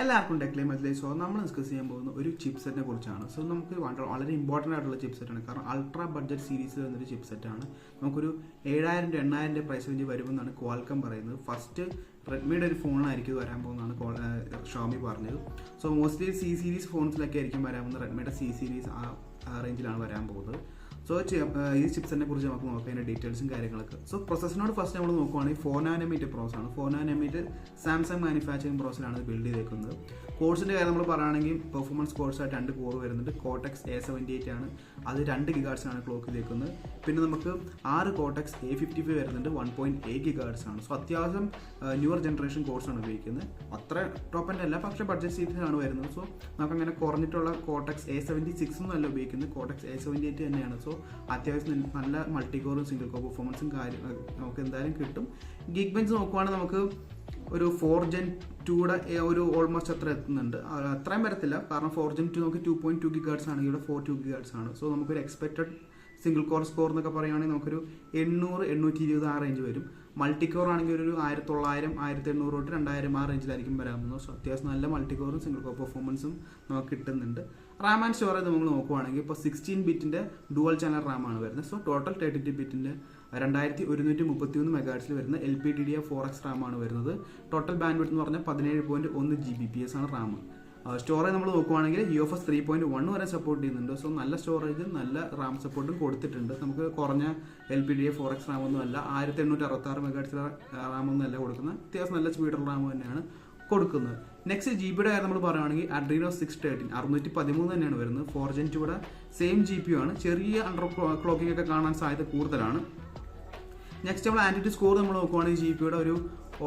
എല്ലാവർക്കും ടെക്ലൈമത്തിലെ സോ നമ്മൾ ഡിസ്കസ് ചെയ്യാൻ പോകുന്ന ഒരു ചിപ്സെറ്റിനെ കുറിച്ചാണ്. സോ നമുക്ക് വളരെ ഇമ്പോർട്ടൻ്റ് ആയിട്ടുള്ള ചിപ്സെറ്റാണ്. കാരണം അൾട്രാ ബഡ്ജറ്റ് സീരീസിൽ വന്നൊരു ചിപ്സെറ്റാണ്. നമുക്കൊരു 7,000 to 8,000 പ്രൈസ് റേഞ്ച് വരുമെന്നാണ് ക്വാൾക്കം പറയുന്നത്. ഫസ്റ്റ് റെഡ്മിയുടെ ഒരു ഫോണായിരിക്കും ഇത് വരാൻ പോകുന്നതാണ് ഷോമി പറഞ്ഞത്. സോ മോസ്റ്റ്ലി സി സീരീസ് ഫോൺസിലൊക്കെ ആയിരിക്കും വരാൻ പോകുന്നത്. റെഡ്മിയുടെ സി സീരീസ് ആ റേഞ്ചിലാണ് വരാൻ പോകുന്നത്. സോ ഈ ചിപ്സിനെ കുറിച്ച് നമുക്ക് നോക്കാം, അതിൻ്റെ ഡീറ്റെയിൽസും കാര്യങ്ങളൊക്കെ. സോ പ്രോസസ്സിനോട് ഫസ്റ്റ് നമ്മൾ നോക്കുവാണെങ്കിൽ 4 nm പ്രോസസ്സാണ്. 4 nm സാംസങ് മാനുഫാക്ചറിംഗ് പ്രോസസ്സിലാണ് ബിൽഡ് ചെയ്തേക്കുന്നത്. കോഴ്സിൻ്റെ കാര്യം നമ്മൾ പറയുകയാണെങ്കിൽ പെർഫോമൻസ് കോഴ്സായിട്ട് 2 കോർ വരുന്നുണ്ട്. കോർട്ടെക്സ് A78 ആണ്, അത് 2 GHz ആണ് ക്ലോക്ക് ചെയ്തേക്കുന്നത്. പിന്നെ നമുക്ക് 6 കോർട്ടെക്സ് A55 വരുന്നുണ്ട്, 1.8 GHz ആണ്. സോ അത്യാവശ്യം ന്യൂവർ ജനറേഷൻ കോഴ്സാണ് ഉപയോഗിക്കുന്നത്. അത്ര ടോപ്പ് എൻഡ് അല്ല, പക്ഷേ ബഡ്ജറ്റ് സീരീസിലാണ് വരുന്നത്. സോ നമുക്കങ്ങനെ കുറഞ്ഞിട്ടുള്ള കോർട്ടെക്സ് A76 ഒന്നും അല്ല ഉപയോഗിക്കുന്നത്, കോർട്ടെക്സ് A78 തന്നെയാണ്. സോ അത്യാവശ്യം നല്ല മൾട്ടി കോറും സിംഗിൾ കോർ പെർഫോമൻസും കാര്യം നമുക്ക് എന്തായാലും കിട്ടും. ഗിഗ് ബെഞ്ച് നോക്കുവാണെങ്കിൽ നമുക്ക് ഒരു 4 Gen 2യുടെ ഒരു ഓൾമോസ്റ്റ് അത്ര എത്തുന്നുണ്ട്. അത്രയും വരത്തില്ല, കാരണം 4 Gen 2 നമുക്ക് 2.2 GHz ആണെങ്കിൽ ഇവിടെ 4.2 GHz ആണ്. സോ നമുക്കൊരു എക്സ്പെക്റ്റഡ് സിംഗിൾ കോർ സ്കോർ എന്നൊക്കെ പറയുകയാണെങ്കിൽ നമുക്കൊരു 800-820 ആ റേഞ്ച് വരും. മൾട്ടി കോർ ആണെങ്കിൽ ഒരു 1900, 1800 തൊട്ട് 2000 ആ റേഞ്ചിലായിരിക്കും വരാൻ പോകുന്നത്. സോ അത്യാവശ്യം നല്ല മൾട്ടി കോറും സിംഗിൾ കോർ പെർഫോമൻസും നമുക്ക് കിട്ടുന്നുണ്ട്. റാം ആൻഡ് സ്റ്റോറേജ് നമ്മൾ നോക്കുവാണെങ്കിൽ ഇപ്പോൾ 16 ബിറ്റിൻ്റെ ഡുവൽ ചാനൽ റാമാണ് വരുന്നത്. സോ ടോട്ടൽ 32 ബിറ്റിൻ്റെ 2133 MHz വരുന്ന LPDDR4X റാമാണ് വരുന്നത്. ടോട്ടൽ ബാൻഡ് വിഡ്ത്ത് എന്ന് പറഞ്ഞാൽ 17.1 Gbps ആണ് റാം. സ്റ്റോറേജ് നമ്മൾ നോക്കുവാണെങ്കിൽ UFS 3.1 വരെ സപ്പോർട്ട് ചെയ്യുന്നുണ്ട്. സോ നല്ല സ്റ്റോറേജ്, നല്ല റാം സപ്പോർട്ടും കൊടുത്തിട്ടുണ്ട്. നമുക്ക് കുറഞ്ഞ LPDDR4X റാമൊന്നും അല്ല, 1866 MHz റാമൊന്നും അല്ല കൊടുക്കുന്നത്. അത്യാവശ്യം നല്ല സ്പീഡുള്ള റാം തന്നെയാണ് കൊടുക്കുന്നത്. നെക്സ്റ്റ് GPയുടെ കാര്യം നമ്മൾ പറയുകയാണെങ്കിൽ Adreno 613 613 തന്നെയാണ് വരുന്നത്. 4 Gen 2യുടെ സെയിം GPU ആണ്. ചെറിയ അണ്ടർ ക്ലോക്കിംഗ് ഒക്കെ കാണാൻ സാധ്യത കൂടുതലാണ്. നെക്സ്റ്റ് നമ്മൾ ആൻറ്റിറ്റി സ്കോർ നമ്മൾ നോക്കുവാണെങ്കിൽ GPയുടെ ഒരു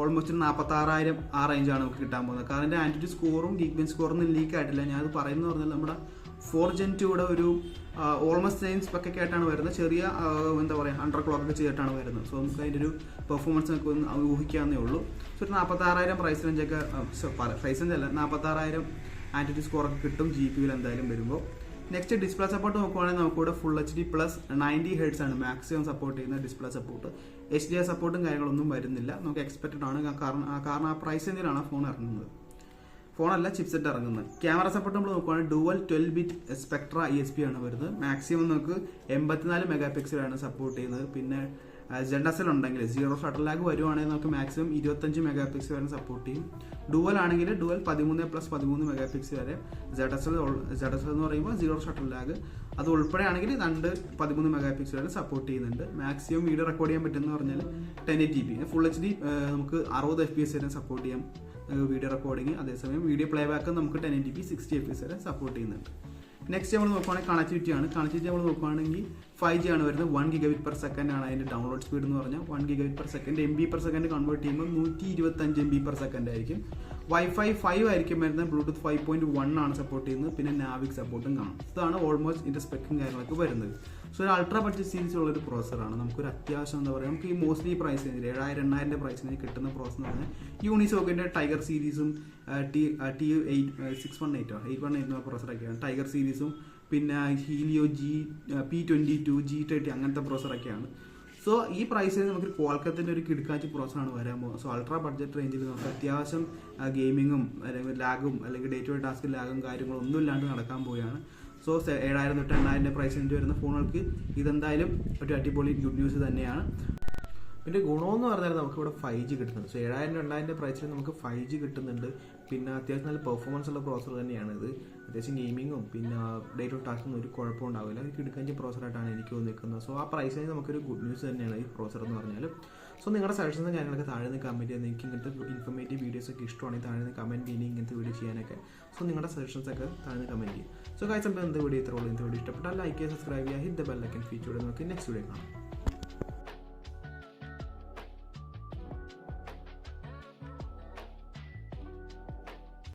ഓൾമോസ്റ്റ് 46,000 ആ റേഞ്ചാണ് നമുക്ക് കിട്ടാൻ പോകുന്നത്. കാരണം എൻ്റെ ആൻറ്റിറ്റി സ്കോറും ഗിഗ് ബെഞ്ച് സ്കോറൊന്നും ലീക്ക് ആയിട്ടില്ല. ഞാനത് പറയുന്നത് പറഞ്ഞാൽ നമ്മുടെ 4 Gen 2യുടെ ഒരു ഓൾമോസ്റ്റ് സെയിം സ്പെക്കൊക്കെ ആയിട്ടാണ് വരുന്നത്. ചെറിയ എന്താ പറയുക അണ്ടർ ക്ലോക്കൊക്കെ ചെയ്തിട്ടാണ് വരുന്നത്. സോ നമുക്ക് അതിൻ്റെ ഒരു പെർഫോമൻസ് നമുക്ക് ഒന്ന് ഊഹിക്കാവുന്നേ ഉള്ളൂ. സോ ഒരു 46,000 പ്രൈസ് റേഞ്ചൊക്കെ പ്രൈസ് റേഞ്ച് അല്ല 46,000 ആൻറ്റിറ്റി സ്കോറൊക്കെ കിട്ടും GPUവിൽ എന്തായാലും വരുമ്പോൾ. നെക്സ്റ്റ് ഡിസ്പ്ലേ സപ്പോർട്ട് നോക്കുവാണെങ്കിൽ നമുക്കിവിടെ ഫുൾ HD+ 90 Hz ആണ് മാക്സിമം സപ്പോർട്ട് ചെയ്യുന്ന ഡിസ്പ്ലേ സപ്പോർട്ട്. HDR സപ്പോർട്ടും കാര്യങ്ങളൊന്നും വരുന്നില്ല, നമുക്ക് എക്സ്പെക്റ്റഡ് ആണ്. കാരണം ആ പ്രൈസ് റേഞ്ചിലാണ് ഫോൺ ഇറങ്ങുന്നത്, ഫോണല്ല ചിപ്സെറ്റ് ഇറങ്ങുന്നത്. ക്യാമറ സപ്പോർട്ട് നമ്മൾ നോക്കുവാണെങ്കിൽ ഡുവൽ 12-bit സ്പെക്ട്ര ESP ആണ് വരുന്നത്. മാക്സിമം നമുക്ക് 84 MP ആണ് സപ്പോർട്ട് ചെയ്യുന്നത്. പിന്നെ ZSL ഉണ്ടെങ്കിൽ 0 ഷട്ടർ ലാഗ് വരുവാണെങ്കിൽ നമുക്ക് മാക്സിമം 25 MP വരെ സപ്പോർട്ട് ചെയ്യും. ഡുവൽ ആണെങ്കിൽ ഡുവൽ 13+13 MP വരെ. ZSL എന്ന് പറയുമ്പോൾ 0 ഷട്ടർ ലാഗ് അത് ഉൾപ്പെടെയാണെങ്കിൽ 13 MP വരെ സപ്പോർട്ട് ചെയ്യുന്നുണ്ട്. മാക്സിമം വീഡിയോ റെക്കോർഡ് ചെയ്യാൻ പറ്റുമെന്ന് പറഞ്ഞാൽ 1080p ഫുൾ HD നമുക്ക് 60 FPS വരെ സപ്പോർട്ട് ചെയ്യാം വീഡിയോ റെക്കോർഡിങ്. അതേസമയം വീഡിയോ പ്ലേ ബാക്ക് നമുക്ക് 1080p 60 FPS വരെ സപ്പോർട്ട് ചെയ്യുന്നുണ്ട്. നെക്സ്റ്റ് നമ്മൾ നോക്കുവാണെങ്കിൽ കണക്ടിവിറ്റി ആണ്. കണക്ടിവിറ്റി നമ്മൾ നോക്കുവാണെങ്കിൽ 5G ആണ് വരുന്നത്. 1 Gbps ആണ് അതിൻ്റെ ഡൗൺലോഡ് സ്പീഡ് എന്ന് പറഞ്ഞാൽ. 1 Gbps MB/s കൺവേർട്ട് ചെയ്യുമ്പോൾ 125 MB/s ആയിരിക്കും. Wi-Fi 5 ആയിരിക്കും വരുന്നത്. Bluetooth 5.1 ആണ് സപ്പോർട്ട് ചെയ്യുന്നത്. പിന്നെ നാവിക് സപ്പോർട്ടും കാണും. ഇതാണ് ഓൾമോസ്റ്റ് ഇതിൻ്റെ സ്പെക്കും കാര്യങ്ങളൊക്കെ വരുന്നത്. സോ ഒരു അൾട്രാ ബഡ്ജറ്റ് സീരീസ് ഉള്ളൊരു പ്രോസറാണ്. നമുക്കൊരു അത്യാവശ്യം എന്താ പറയുക, നമുക്ക് ഈ മോസ്റ്റ്ലി പ്രൈസ് റേഞ്ചിൽ 7,000-8,000 പ്രൈസ് റേഞ്ചിൽ കിട്ടുന്ന പ്രോസർ എന്ന് പറഞ്ഞാൽ യൂണിസോക്കിൻ്റെ ടൈഗർ സീരീസും T818 എന്ന പ്രോസറൊക്കെയാണ്. ടൈഗർ സീരീസും പിന്നെ ഹീലിയോ P22 G30 അങ്ങനത്തെ പ്രോസറൊക്കെയാണ്. സോ ഈ പ്രൈസിൽ നമുക്കൊരു ക്വാൾക്കത്തിൻ്റെ ഒരു കിടക്കാച്ചി പ്രോസറാണ് വരാൻ പോകുന്നത്. സോ അൾട്രാ ബഡ്ജറ്റ് റേഞ്ചിൽ നമുക്ക് അത്യാവശ്യം ഗെയിമിങ്ങും അല്ലെങ്കിൽ ലാഗും അല്ലെങ്കിൽ ഡേ ടു ഡേ ടാസ്ക് ലാഗും കാര്യങ്ങളും ഒന്നും ഇല്ലാണ്ട് നടക്കാൻ പോവുകയാണ്. സോ 7,000 തൊട്ട് 8,000 പ്രൈസ് റേഞ്ച് വരുന്ന ഫോണുകൾക്ക് ഇതെന്തായാലും ഒരു അടിപൊളി ഗുഡ് ന്യൂസ് തന്നെയാണ്. പിന്നെ ഗുണമെന്ന് പറഞ്ഞാൽ നമുക്കിവിടെ 5G കിട്ടുന്നുണ്ട്. സോ 7,000-8,000 പ്രൈസിൽ നമുക്ക് 5G കിട്ടുന്നുണ്ട്. പിന്നെ അത്യാവശ്യം നല്ല പെർഫോമൻസ് ഉള്ള പ്രോസർ തന്നെയാണ് ഇത്. അത്യാവശ്യം ഗെയിമിങ്ങും പിന്നെ ഡേ ടു ടാസ്കൊന്നും ഒരു കുഴപ്പം ഉണ്ടാവില്ല. അത് കിടക്കാഞ്ചി പ്രോസറായിട്ടാണ് എനിക്ക് നിൽക്കുന്നത്. സോ ആ പ്രൈസിന് നമുക്കൊരു ഗുഡ് ന്യൂസ് തന്നെയാണ് ഈ പ്രോസർ എന്ന് പറഞ്ഞാൽ. സോ നിങ്ങളുടെ സജഷൻസും കാര്യങ്ങളൊക്കെ താഴെ നിന്ന് കമൻറ്റ് ചെയ്യാൻ. എനിക്ക് ഇങ്ങനത്തെ ഇൻഫോർമേറ്റീവ് വീഡിയോസൊക്കെ ഇഷ്ടമാണെങ്കിൽ താഴെ നിന്ന് കമൻറ്റ് ചെയ്യുന്നത് ഇങ്ങനത്തെ വീഡിയോ ചെയ്യാനൊക്കെ. സോ നിങ്ങളുടെ സജഷൻസൊക്കെ താഴെ നിന്ന് കമൻറ്റ് ചെയ്യും. സോ ഗൈസ്, അപ്പോൾ എന്ത് വീഡിയോ ഇത്രയുള്ളൂ. എന്ത് വീഡിയോ ഇഷ്ടപ്പെട്ടാൽ ലൈക്ക് ചെയ്യുക, സബ്സ്ക്രൈബ് ചെയ്യുക, hit the bell icon feature. നമുക്ക് നെക്സ്റ്റ് വീഡിയോ കാണാം.